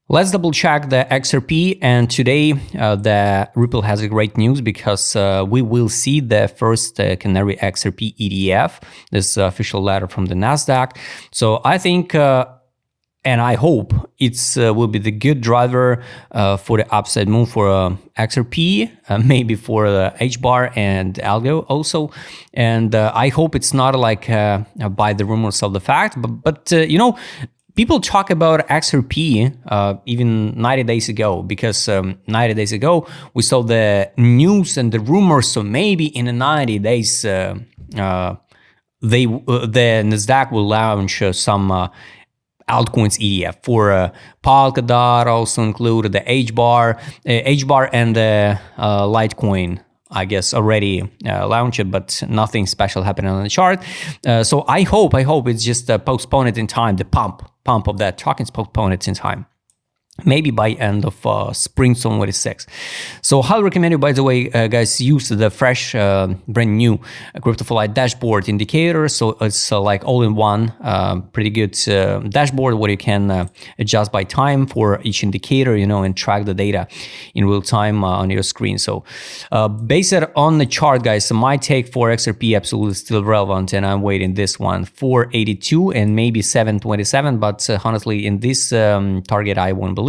Let's double check the XRP, and today the Ripple has a great news because we will see the first Canary XRP ETF, this official letter from the Nasdaq. So I think and I hope it's will be the good driver for the upside move for XRP, maybe for the H-bar and Algo also. And I hope it's not like by the rumors of the fact, but you know, people talk about XRP even 90 days ago, because 90 days ago we saw the news and the rumors. So maybe in 90 days the Nasdaq will launch some altcoins ETF for Polkadot, also included the H-bar and the Litecoin. I guess already launched, but nothing special happening on the chart. So I hope it's just postponed in time. The pump of that tokens postponed it in time. Maybe by end of spring 2026. So highly recommend you, by the way, guys, use the fresh, brand new Crypto for Light dashboard indicator. So it's like all-in-one, pretty good dashboard where you can adjust by time for each indicator, you know, and track the data in real time on your screen. So based on the chart, guys, my take for XRP absolutely still relevant, and I'm waiting this one 482 and maybe 727. But honestly, in this target, I won't believe.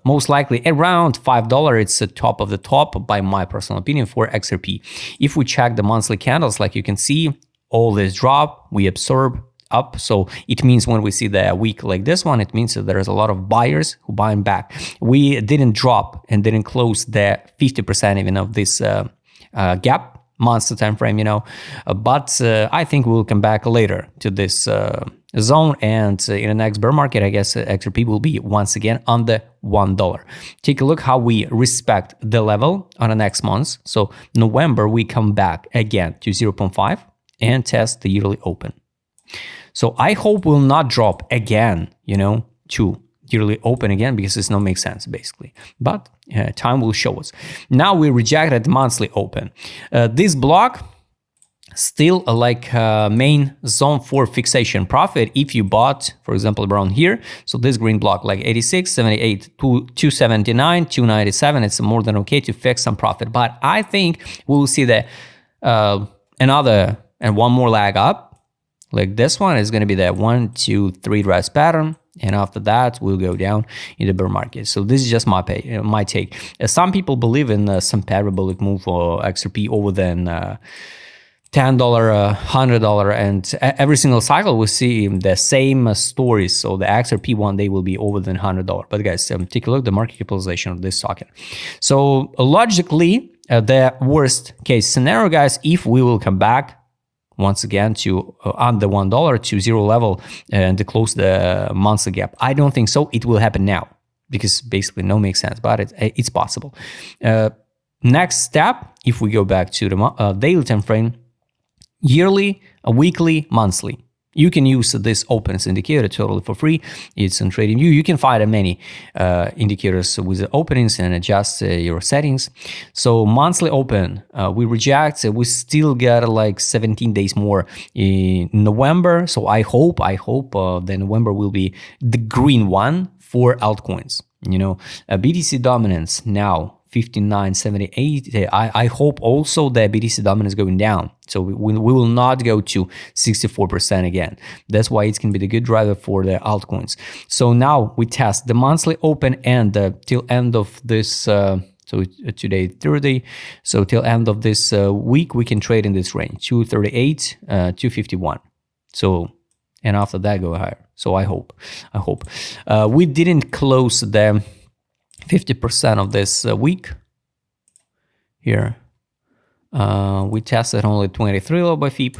Most likely around $5. It's the top of the top, by my personal opinion, for XRP. If we check the monthly candles, like you can see, all this drop we absorb up. So it means when we see the week like this one, it means that there's a lot of buyers who buying back. We didn't drop and didn't close the 50% even of this gap months time frame, you know, but I think we'll come back later to this zone, and in the next bear market, I guess XRP will be once again on the $1. Take a look how we respect the level on the next month. So November, we come back again to 0.5 and test the yearly open. So I hope we'll not drop again, you know, to yearly open again, because it's not make sense basically, but time will show us. Now we rejected monthly open. This block still like main zone for fixation profit if you bought, for example, around here. So this green block like 86, 78, 279, 297, it's more than okay to fix some profit. But I think we will see the another and one more leg up, like this one is going to be the 1, 2, 3 rise pattern. And after that, we'll go down in the bear market. So this is just my take. Some people believe in some parabolic move for XRP over than $10, $100, and every single cycle we see the same stories. So the XRP one day will be over than $100. But guys, take a look at the market capitalization of this token. So logically, the worst case scenario, guys, if we will come back once again to under $1 to zero level and to close the monthly gap. I don't think so. It will happen now because basically no makes sense, but it's possible. Next step, if we go back to the daily time frame, yearly, weekly, monthly. You can use this opens indicator totally for free. It's on TradingView. You can find many indicators with the openings and adjust your settings. So monthly open, we reject. We still got like 17 days more in November. So I hope the November will be the green one for altcoins. You know, BTC dominance now 59.78. I hope also that BTC dominance is going down. So we will not go to 64% again. That's why it's going to be the good driver for the altcoins. So now we test the monthly open and till end of this, so today 30. So till end of this week, we can trade in this range, 238, 251. So, and after that go higher. So I hope. We didn't close the 50% of this week here. We tested only 23 low by FIP.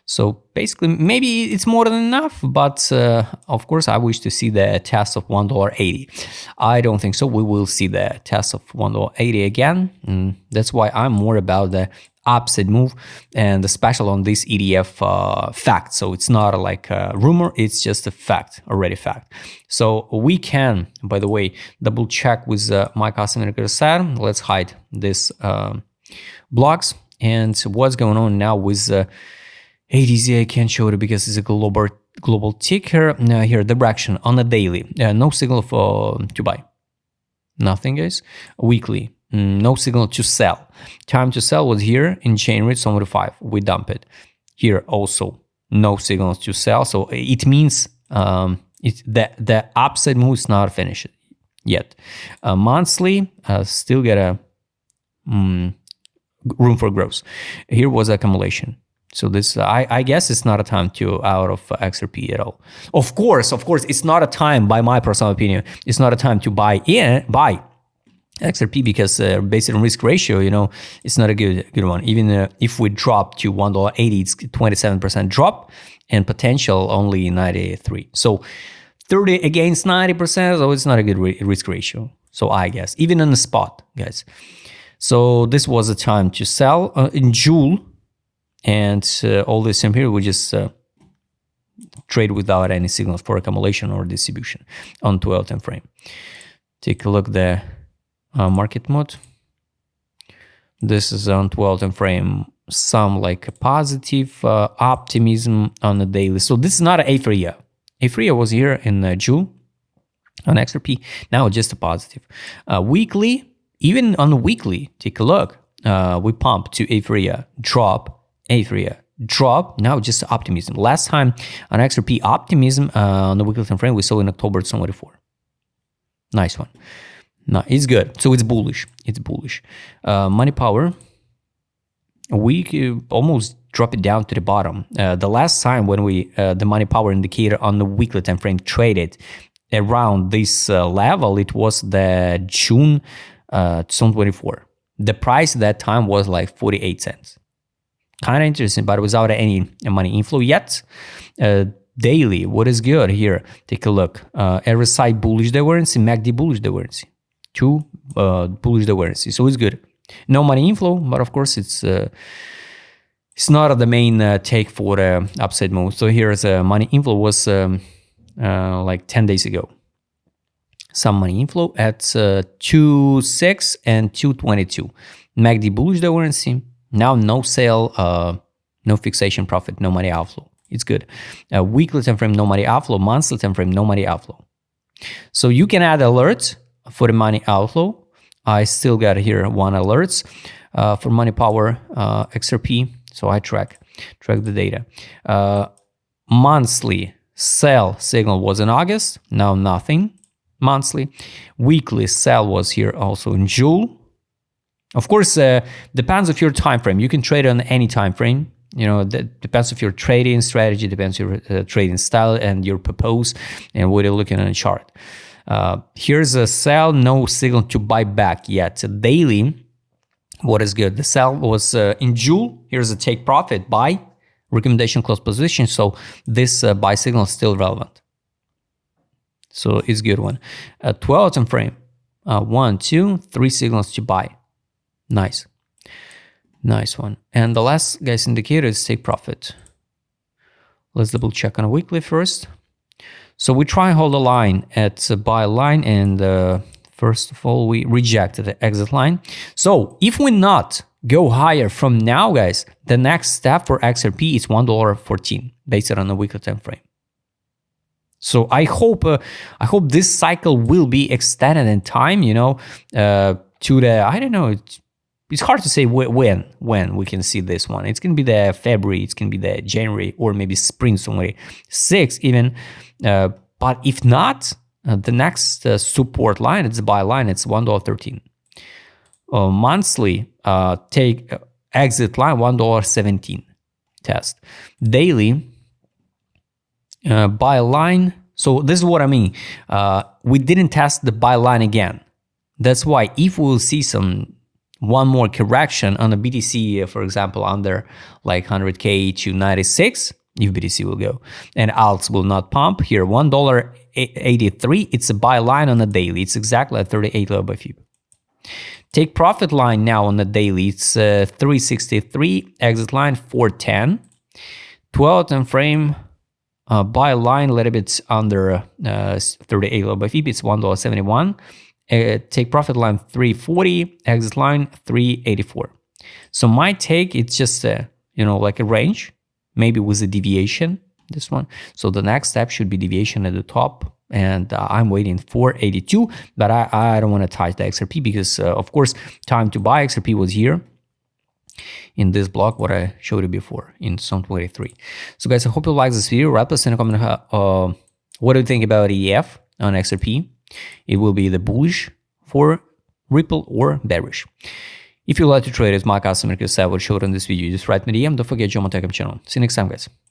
So basically, maybe it's more than enough, but of course, I wish to see the test of $1.80. I don't think so. We will see the test of $1.80 again. And that's why I'm more about the upside move and the special on this ETF fact. So it's not like a rumor, it's just a fact, already fact. So we can, by the way, double check with my custom indicator set. Let's hide this blocks and what's going on now with ADZ. I can't show it because it's a global global ticker. Here, direction on a daily. No signal to buy. Nothing, guys. Weekly. No signal to sell. Time to sell was here in January 25. We dump it. Here also no signals to sell. So it means the upside move is not finished yet. Monthly still get a room for growth. Here was accumulation. So this, I guess it's not a time to out of XRP at all. Of course, it's not a time, by my personal opinion, it's not a time to buy XRP because based on risk ratio, it's not a good one. Even if we drop to $1.80, it's 27% drop and potential only 93. So 30 against 90%, so it's not a good risk ratio. So I guess, even on the spot, guys. So this was a time to sell in June. And all this in here, we just trade without any signals for accumulation or distribution on 12 time frame. Take a look at the market mode. This is on 12 time frame, some like a positive optimism on the daily. So this is not an euphoria. Euphoria was here in June on XRP. Now just a positive. Weekly, even on the weekly, take a look. We pump to euphoria, drop, euphoria, drop, now just optimism. Last time on XRP optimism on the weekly time frame we saw in October 24. Nice one. No, it's good. So it's bullish. It's bullish. Money power, we almost drop it down to the bottom. The last time when we the money power indicator on the weekly time frame traded around this level, it was the June 2024. The price at that time was like 48 cents. Kind of interesting, but without any money inflow yet. Daily, what is good here? Take a look. RSI bullish divergence, MACD bullish divergence. Two bullish divergence. So it's good. No money inflow, but of course it's not the main take for the upside move. So here's money inflow was like 10 days ago. Some money inflow at 2.6 and 2.22. MACD bullish divergence. Now no sale, no fixation profit, no money outflow. It's good. Weekly time frame, no money outflow. Monthly time frame, no money outflow. So you can add alerts for the money outflow. I still got here one alerts for money power XRP. So I track the data. Monthly sell signal was in August. Now nothing. Monthly. Weekly sell was here also in June. Of course, depends of your time frame. You can trade on any time frame. That depends of your trading strategy, depends your trading style and your purpose and what you're looking at the chart. Here's a sell, no signal to buy back yet. Daily, what is good? The sell was in June. Here's a take profit, buy, recommendation close position. So this buy signal is still relevant. So it's a good one. 12 time frame, 1, 2, 3 signals to buy. Nice one. And the last guys indicator is take profit. Let's double check on a weekly first. So we try and hold a line at a buy line, and first of all we rejected the exit line. So if we not go higher from now, guys, the next step for XRP is $1.14 based on the weekly time frame. So I hope this cycle will be extended in time, to the, I don't know, it's hard to say when we can see this one. It's going to be the February, it's going to be the January, or maybe spring 26 even. But if not, the next support line, it's a buy line, it's $1.13. Monthly, take exit line, $1.17 test. Daily, buy line. So this is what I mean. We didn't test the buy line again. That's why if we will see one more correction on the BTC, for example, under like 100K to 96, if BTC will go, and alts will not pump, here $1.83, it's a buy line on the daily. It's exactly at 38 level by FIB. Take profit line now on the daily, it's 363, exit line 410. 12 time frame, buy line a little bit under 38 level by FIB, it's $1.71. Take profit line 340, exit line 384. So my take, it's just like a range, maybe with a deviation this one. So the next step should be deviation at the top, and I'm waiting for 82, but I don't want to touch the XRP because of course time to buy XRP was here in this block what I showed you before in Zone 23. So guys, I hope you like this video. Write us in a comment what do you think about ETF on XRP. It will be the bullish for Ripple or bearish. If you like to trade as my customer service I will show it on this video, just write me DM. Don't forget to join my Telegram channel. See you next time, guys.